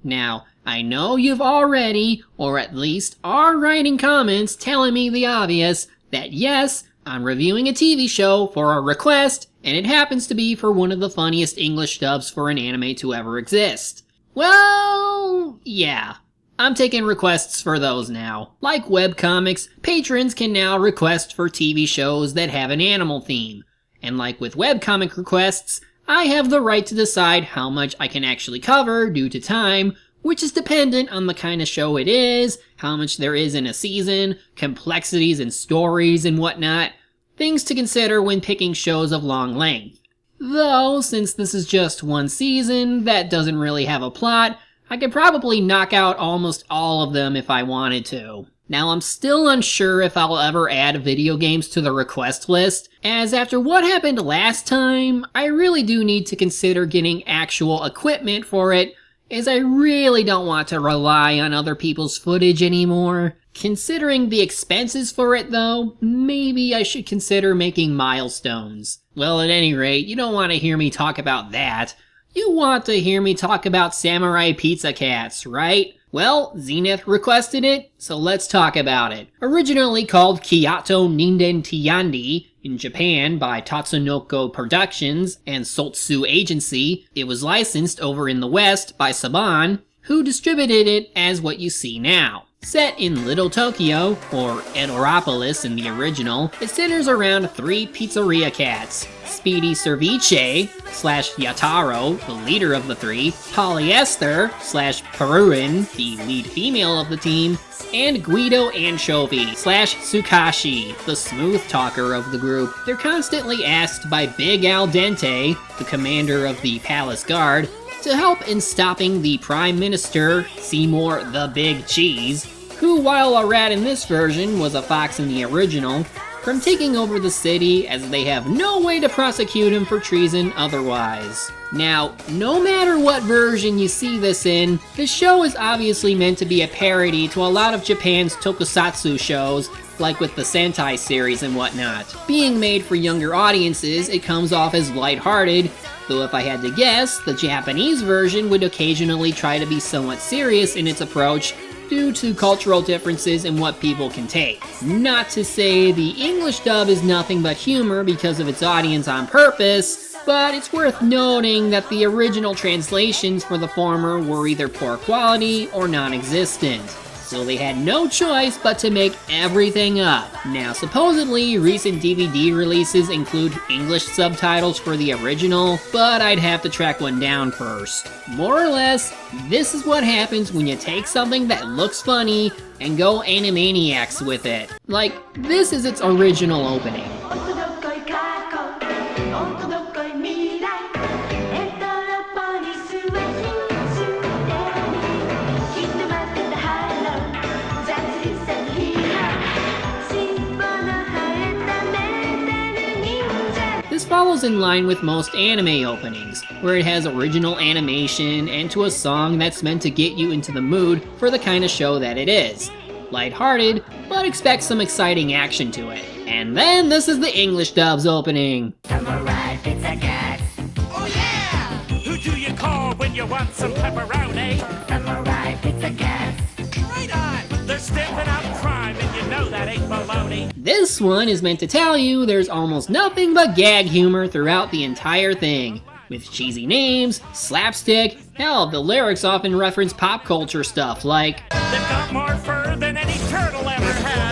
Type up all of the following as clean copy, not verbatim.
Now, I know you've already, or at least are writing comments telling me the obvious, that yes, I'm reviewing a TV show for a request, and it happens to be for one of the funniest English dubs for an anime to ever exist. Well, yeah. I'm taking requests for those now. Like webcomics, patrons can now request for TV shows that have an animal theme. And like with webcomic requests, I have the right to decide how much I can actually cover due to time, which is dependent on the kind of show it is, how much there is in a season, complexities and stories and whatnot. Things to consider when picking shows of long length. Though, since this is just one season that doesn't really have a plot, I could probably knock out almost all of them if I wanted to. Now, I'm still unsure if I'll ever add video games to the request list, as after what happened last time, I really do need to consider getting actual equipment for it, as I really don't want to rely on other people's footage anymore. Considering the expenses for it though, maybe I should consider making milestones. Well, at any rate, you don't want to hear me talk about that. You want to hear me talk about Samurai Pizza Cats, right? Well, Zenith requested it, so let's talk about it. Originally called Kyoto Ninden Tiyandi in Japan by Tatsunoko Productions and Sotsu Agency, it was licensed over in the West by Saban, who distributed it as what you see now. Set in Little Tokyo, or Edoropolis in the original, it centers around 3 pizzeria cats. Speedy Cerviche / Yataro, the leader of the 3, Polyester / Peruin, the lead female of the team, and Guido Anchovy / Tsukashi, the smooth talker of the group. They're constantly asked by Big Al Dente, the commander of the Palace Guard, to help in stopping the Prime Minister, Seymour the Big Cheese, who while a rat in this version was a fox in the original, from taking over the city as they have no way to prosecute him for treason otherwise. Now, no matter what version you see this in, the show is obviously meant to be a parody to a lot of Japan's tokusatsu shows, like with the Sentai series and whatnot. Being made for younger audiences, it comes off as lighthearted, though if I had to guess, the Japanese version would occasionally try to be somewhat serious in its approach due to cultural differences in what people can take. Not to say the English dub is nothing but humor because of its audience on purpose, but it's worth noting that the original translations for the former were either poor quality or non-existent. So they had no choice but to make everything up. Now supposedly, recent DVD releases include English subtitles for the original, but I'd have to track one down first. More or less, this is what happens when you take something that looks funny and go Animaniacs with it. Like, this is its original opening. This follows in line with most anime openings, where it has original animation and to a song that's meant to get you into the mood for the kind of show that it is. Lighthearted, but expect some exciting action to it. And then this is the English dub's opening. Samurai Pizza Cats. Oh yeah! Who do you call when you want some pepperoni? Samurai Pizza Cats. Right on! They're stamping out crime and you know that ain't baloney. This one is meant to tell you there's almost nothing but gag humor throughout the entire thing, with cheesy names, slapstick, hell, the lyrics often reference pop culture stuff like, They've got more fur than any turtle ever had.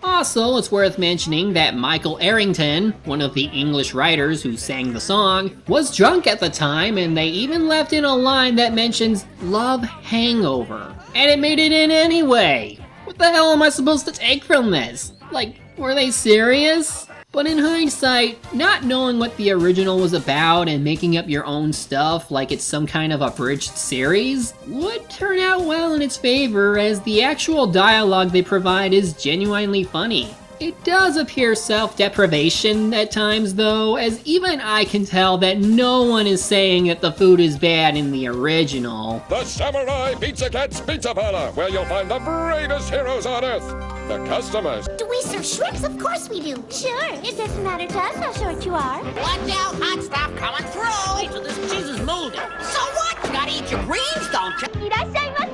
Also, it's worth mentioning that Michael Arrington, one of the English writers who sang the song, was drunk at the time, and they even left in a line that mentions love hangover. And it made it in anyway! What the hell am I supposed to take from this? Like, were they serious? But in hindsight, not knowing what the original was about and making up your own stuff like it's some kind of abridged series would turn out well in its favor, as the actual dialogue they provide is genuinely funny. It does appear self-deprivation at times though, as even I can tell that no one is saying that the food is bad in the original. The Samurai Pizza Cat's Pizza Parlor, where you'll find the bravest heroes on earth, the customers. Do we serve shrimps? Of course we do. Sure, it doesn't matter to us how short you are. Watch out, hot stuff coming through! Wait till this cheese is molded. So what? gotta eat your greens, don't you? いらっしゃいませ。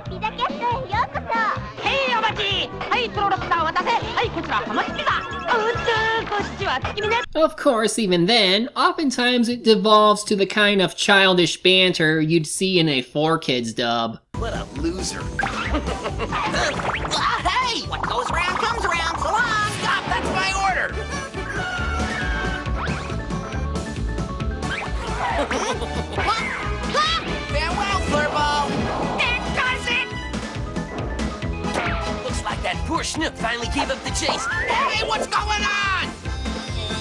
ピザキャットへようこそ。Hey, お待ち。はい、トロロクター渡せ。はい、こちらハマチピザ。こっちは月見ね。 Of course, even then, oftentimes it devolves to the kind of childish banter you'd see in a 4Kids dub. What a loser. Hey, what goes around comes around. So long. Stop, that's my order. Farewell, Flurbo. That does it. Looks like that poor schnook finally gave up the chase. Hey, what's going on?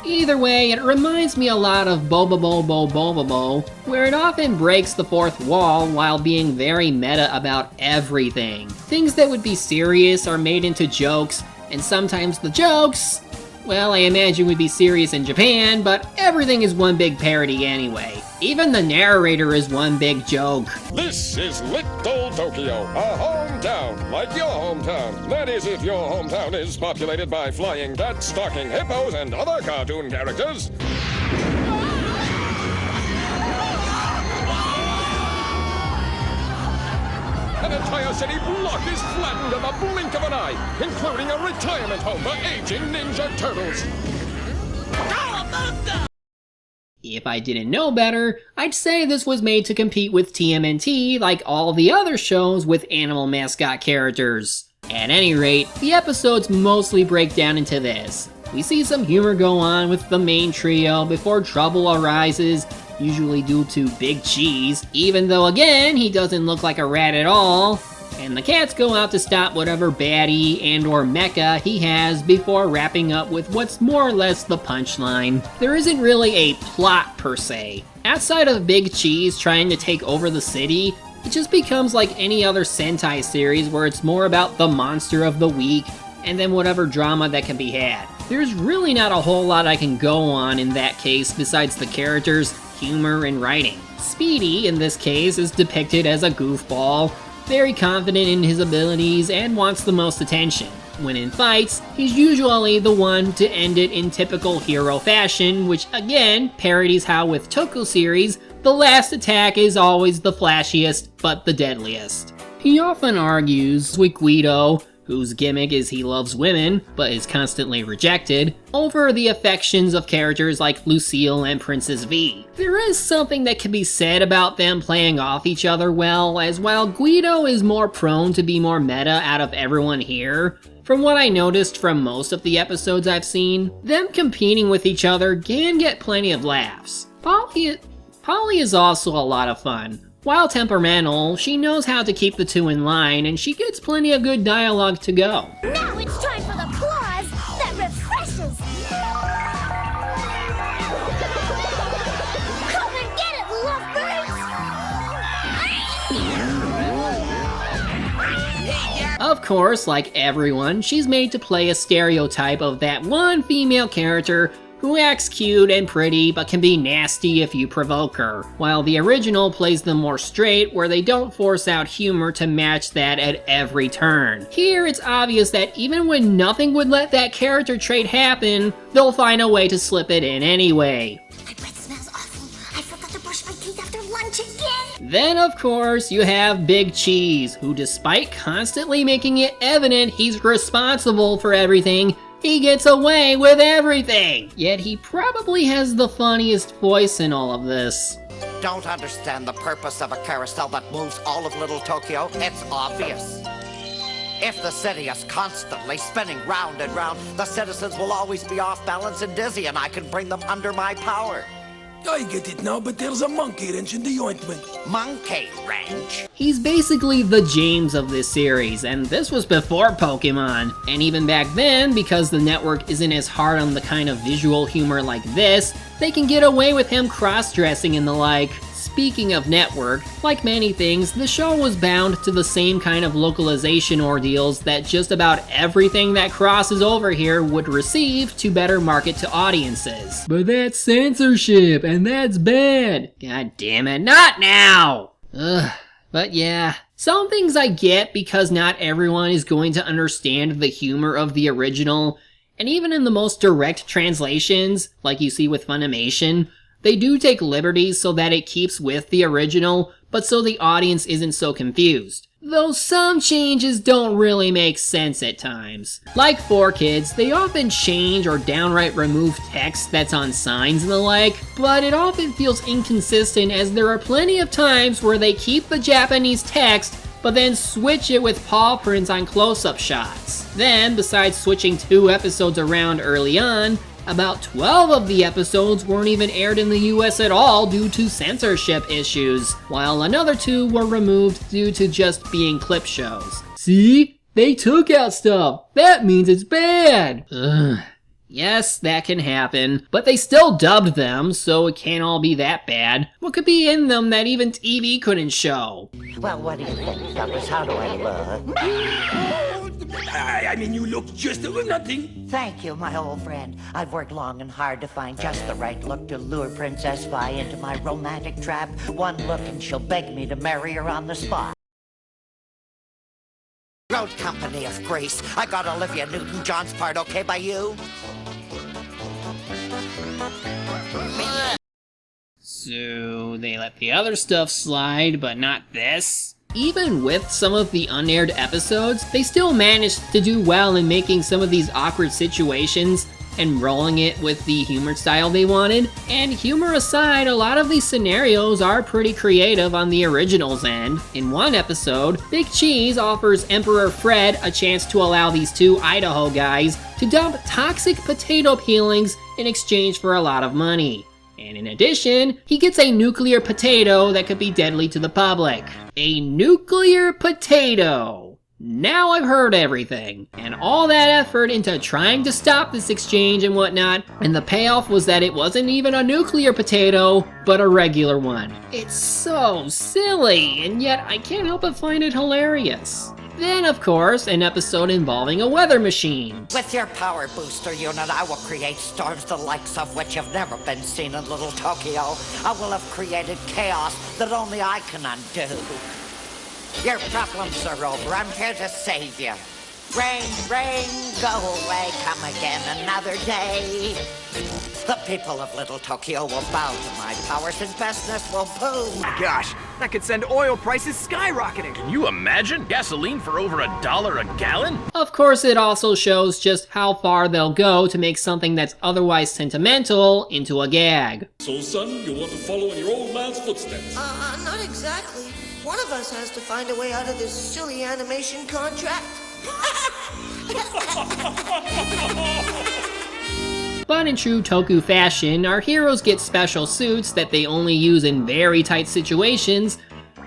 Either way, it reminds me a lot of Bobobobobobobo, where it often breaks the fourth wall while being very meta about everything. Things that would be serious are made into jokes, and sometimes the jokes, well, I imagine would be serious in Japan, but everything is one big parody anyway. Even the narrator is one big joke. This is Little Tokyo, a hometown like your hometown. That is, if your hometown is populated by flying cats, talking hippos, and other cartoon characters. An entire city block is flattened in the blink of an eye, including a retirement home for aging Ninja Turtles. If I didn't know better, I'd say this was made to compete with TMNT like all the other shows with animal mascot characters. At any rate, the episodes mostly break down into this. We see some humor go on with the main trio before trouble arises, usually due to Big Cheese, even though again, he doesn't look like a rat at all. And the cats go out to stop whatever baddie and or mecha he has before wrapping up with what's more or less the punchline. There isn't really a plot per se. Outside of Big Cheese trying to take over the city, it just becomes like any other Sentai series where it's more about the monster of the week and then whatever drama that can be had. There's really not a whole lot I can go on in that case besides the characters, humor, and writing. Speedy, in this case, is depicted as a goofball, very confident in his abilities and wants the most attention. When in fights, he's usually the one to end it in typical hero fashion, which again parodies how with Toku series, the last attack is always the flashiest but the deadliest. He often argues with Guido, whose gimmick is he loves women, but is constantly rejected, over the affections of characters like Lucille and Princess V. There is something that can be said about them playing off each other well, as while Guido is more prone to be more meta out of everyone here, from what I noticed from most of the episodes I've seen, them competing with each other can get plenty of laughs. Polly is also a lot of fun. While temperamental, she knows how to keep the two in line, and she gets plenty of good dialogue to go. Now it's time for the claws that refreshes. Come and get it, lovebirds! Of course, like everyone, she's made to play a stereotype of that one female character who acts cute and pretty but can be nasty if you provoke her, while the original plays them more straight where they don't force out humor to match that at every turn. Here it's obvious that even when nothing would let that character trait happen, they'll find a way to slip it in anyway. My breath smells awful. I forgot to brush my teeth after lunch again. Then of course you have Big Cheese, who despite constantly making it evident he's responsible for everything, he gets away with everything! Yet he probably has the funniest voice in all of this. Don't understand the purpose of a carousel that moves all of Little Tokyo? It's obvious. If the city is constantly spinning round and round, the citizens will always be off balance and dizzy, and I can bring them under my power. I get it now, but there's a monkey wrench in the ointment. Monkey wrench? He's basically the James of this series, and this was before Pokemon. And even back then, because the network isn't as hard on the kind of visual humor like this, they can get away with him cross-dressing and the like. Speaking of network, like many things, the show was bound to the same kind of localization ordeals that just about everything that crosses over here would receive to better market to audiences. But that's censorship, and that's bad. God damn it, not now! Ugh. But yeah, some things I get because not everyone is going to understand the humor of the original, and even in the most direct translations, like you see with Funimation, They do take liberties so that it keeps with the original, but so the audience isn't so confused. Though some changes don't really make sense at times. Like 4Kids, they often change or downright remove text that's on signs and the like, but it often feels inconsistent as there are plenty of times where they keep the Japanese text but then switch it with paw prints on close-up shots. Then, besides switching 2 episodes around early on, about 12 of the episodes weren't even aired in the US at all due to censorship issues, while another 2 were removed due to just being clip shows. See? They took out stuff! That means it's bad! Ugh. Yes, that can happen, but they still dubbed them, so it can't all be that bad. What could be in them that even TV couldn't show? Well, what do you think, fellas? How do I look? I mean, you look just nothing. Thank you, my old friend. I've worked long and hard to find just the right look to lure Princess Vi into my romantic trap. One look and she'll beg me to marry her on the spot. Road Company of Grace. I got Olivia Newton-John's part okay by you? So they let the other stuff slide, but not this? Even with some of the unaired episodes, they still managed to do well in making some of these awkward situations and rolling it with the humor style they wanted. And humor aside, a lot of these scenarios are pretty creative on the original's end. In one episode, Big Cheese offers Emperor Fred a chance to allow these 2 Idaho guys to dump toxic potato peelings in exchange for a lot of money. And in addition, he gets a nuclear potato that could be deadly to the public. A nuclear potato! Now I've heard everything. And all that effort into trying to stop this exchange and whatnot, and the payoff was that it wasn't even a nuclear potato, but a regular one. It's so silly, and yet I can't help but find it hilarious. Then, of course, an episode involving a weather machine. With your power booster unit, I will create storms the likes of which have never been seen in Little Tokyo. I will have created chaos that only I can undo. Your problems are over. I'm here to save you. Rain, rain, go away, come again another day. The people of Little Tokyo will bow to my powers and bestness will boom. Gosh, that could send oil prices skyrocketing. Can you imagine? Gasoline for over $1 a gallon? Of course, it also shows just how far they'll go to make something that's otherwise sentimental into a gag. So, son, you want to follow in your old man's footsteps? Not exactly. One of us has to find a way out of this silly animation contract. But in true Toku fashion, our heroes get special suits that they only use in very tight situations,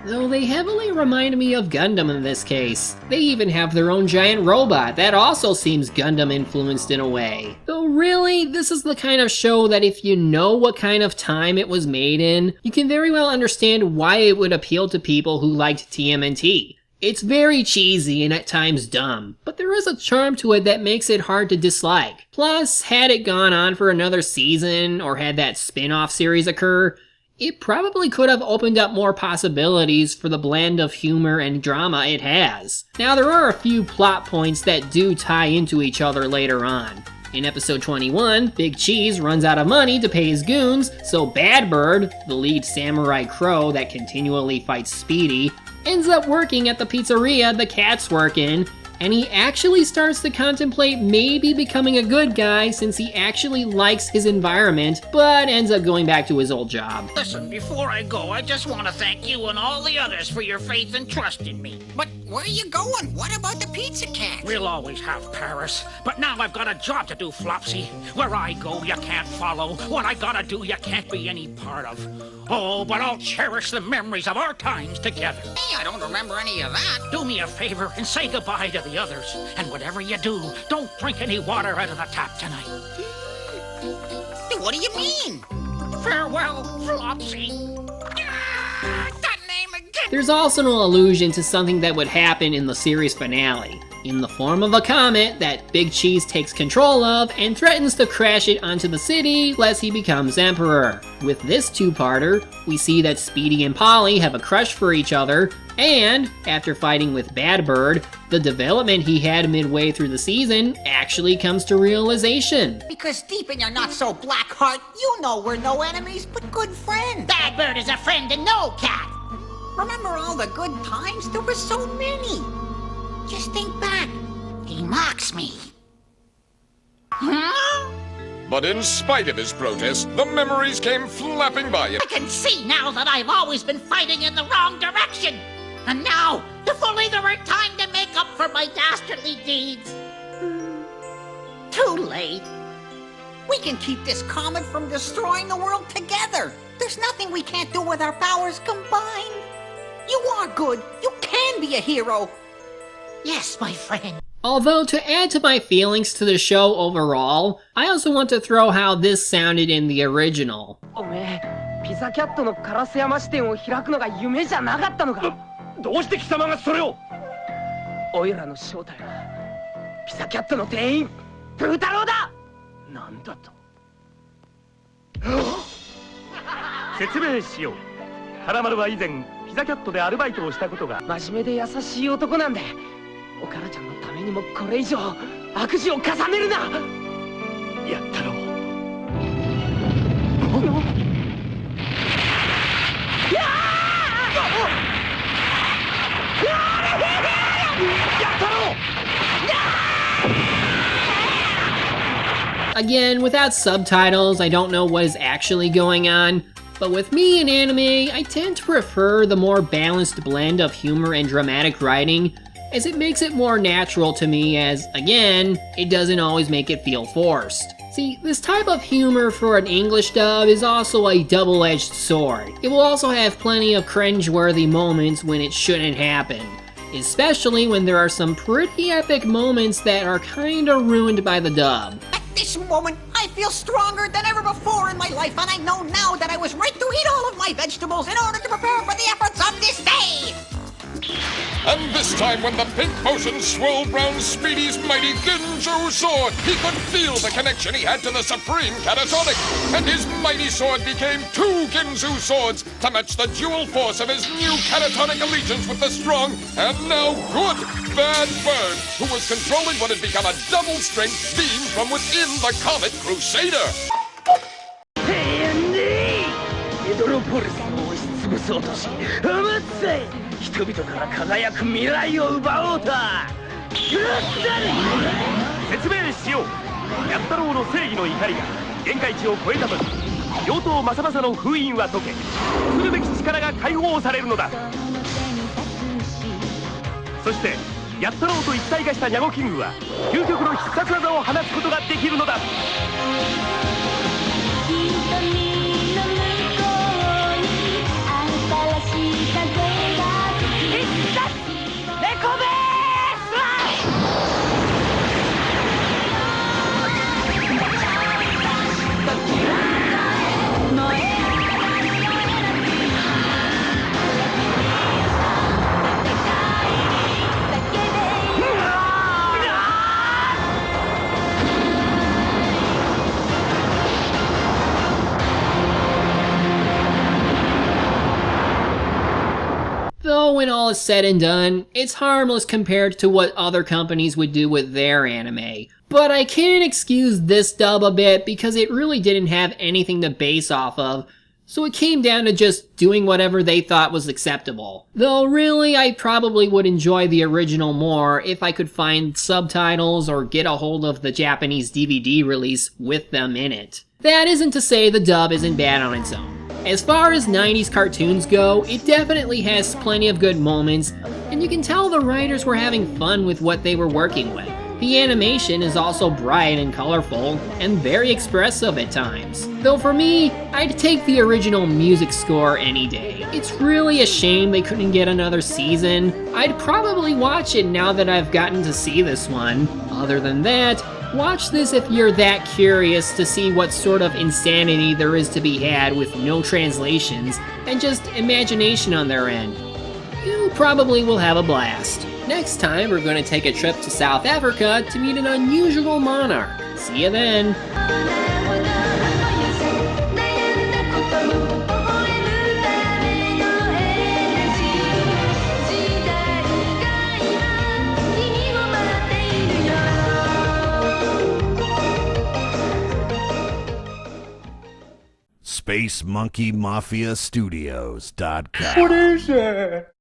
though they heavily remind me of Gundam in this case. They even have their own giant robot that also seems Gundam influenced in a way. Though really, this is the kind of show that if you know what kind of time it was made in, you can very well understand why it would appeal to people who liked TMNT. It's very cheesy and at times dumb, but there is a charm to it that makes it hard to dislike. Plus, had it gone on for another season or had that spin-off series occur, it probably could have opened up more possibilities for the blend of humor and drama it has. Now, there are a few plot points that do tie into each other later on. In episode 21, Big Cheese runs out of money to pay his goons, so Bad Bird, the lead samurai crow that continually fights Speedy, ends up working at the pizzeria the cats work in, and he actually starts to contemplate maybe becoming a good guy since he actually likes his environment, but ends up going back to his old job. Listen, before I go, I just want to thank you and all the others for your faith and trust in me. But where are you going? What about the pizza cat? We'll always have Paris, but now I've got a job to do, Flopsy. Where I go, you can't follow. What I gotta do, you can't be any part of. Oh, but I'll cherish the memories of our times together. Hey, I don't remember any of that. Do me a favor and say goodbye to the others. And whatever you do, don't drink any water out of the tap tonight. What do you mean? Farewell, Flopsy. That name again. There's also an allusion to something that would happen in the series finale. in the form of a comet that Big Cheese takes control of and threatens to crash it onto the city lest he becomes emperor. With this two-parter, we see that Speedy and Polly have a crush for each other, and after fighting with Bad Bird, the development he had midway through the season actually comes to realization. Because deep in your not-so-black heart, you know we're no enemies, but good friends. Bad Bird is a friend and no cat. Remember all the good times? There were so many. Just think back. He mocks me. Huh? But in spite of his protest, the memories came flapping by him. I can see now that I've always been fighting in the wrong direction. And now, if only there were time to make up for my dastardly deeds. Too late. We can keep this comet from destroying the world together. There's nothing we can't do with our powers combined. You are good. You can be a hero. Yes, my friend. Although, to add to my feelings to the show overall, I also want to throw how this sounded in the original. おめえ、ピザキャットのカラス山支店を開くのが夢じゃなかったのか。どうして貴様がそれを。おいらの正体はピザキャットの店員プー太郎だ。なんだと。説明しよう。原丸は以前ピザキャットでアルバイトをしたことが。真面目で優しい男なんで、おからちゃんのためにもこれ以上悪事を重ねるな。やったろう。Again, without subtitles, I don't know what is actually going on, but with me in anime, I tend to prefer the more balanced blend of humor and dramatic writing, as it makes it more natural to me as, again, it doesn't always make it feel forced. See, this type of humor for an English dub is also a double-edged sword. It will also have plenty of cringe-worthy moments when it shouldn't happen, especially when there are some pretty epic moments that are kinda ruined by the dub. At this moment, I feel stronger than ever before in my life, and I know now that I was right to eat all of my vegetables in order to prepare for the efforts of this day! And this time when the pink potion swirled round Speedy's mighty Ginju sword, he could feel the connection he had to the supreme catatonic, and his mighty sword became two Ginzu swords to match the dual force of his new catatonic allegiance with the strong and now good Bad Bird, who was controlling what had become a double-strength beam from within the Comet Crusader. 人々から輝く未来を奪おうと。説明しよう。ヤッタロウの正義の怒りが限界値を超えた時、妖刀マサマサの封印は解け、恐るべき力が解放されるのだ。そしてヤッタロウと一体化したニャゴキングは究極の必殺技を放つことができるのだ。Though when all is said and done, it's harmless compared to what other companies would do with their anime. But I can excuse this dub a bit because it really didn't have anything to base off of, so it came down to just doing whatever they thought was acceptable. Though really, I probably would enjoy the original more if I could find subtitles or get a hold of the Japanese DVD release with them in it. That isn't to say the dub isn't bad on its own. As far as 90s cartoons go, it definitely has plenty of good moments, and you can tell the writers were having fun with what they were working with. The animation is also bright and colorful, and very expressive at times. Though for me, I'd take the original music score any day. It's really a shame they couldn't get another season. I'd probably watch it now that I've gotten to see this one. Other than that, watch this if you're that curious to see what sort of insanity there is to be had with no translations and just imagination on their end. You probably will have a blast. Next time, we're going to take a trip to South Africa to meet an unusual monarch. See you then. SpaceMonkeyMafiaStudios.com. What is that?